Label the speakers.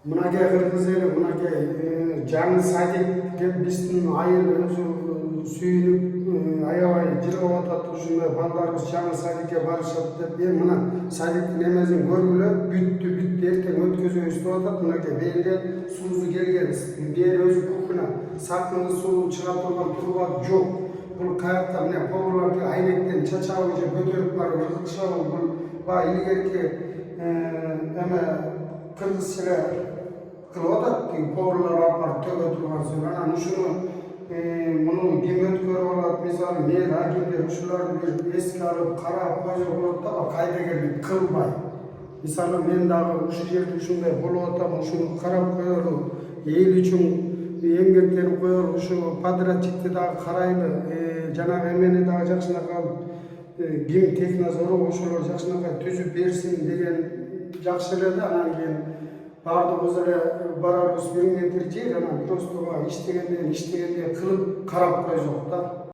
Speaker 1: Mınake Kırgız eli, mınake canı sadik kep bizden ayıl özü suyunup ayabay jirip atat uşunda ballarыбыз жаңы садикке барышат деп мына садиктин эмесин көргүлө бүттү эртең өткөзөбүз деп атат. Мынакей бери суусу келген, бери өзү кухня, сакынды суу чыга турган труба жок. Бул каякта мына поварларды айнектен чачабы же көтөрүп барып ыргытышабы бул баягы илгерки эме кыргызчалар кылып атат. Поварлар алып барып төгө турган сөз. Анан ушуну муну ким өткөрүп алат, мисалы мэр, акимдер ушуларды бир эске алып карап койсо болот да, кайдыгерлик кылбай. Мисалы мен дагы ушул жерде ушундай болуп атам, ушуну карап коелу, эл үчүн эмгектенип коелу, ушу подрядчикти дагы карайлы, жанагы эмени дагы жакшынакай ким технадзор ошолор жакшынакай түзүп берсин деген жакшы эле да. Анан кийин баардыгыбыз эле барарыбыз бир метр жер, анан просто иштегенден кылып карап койсок да.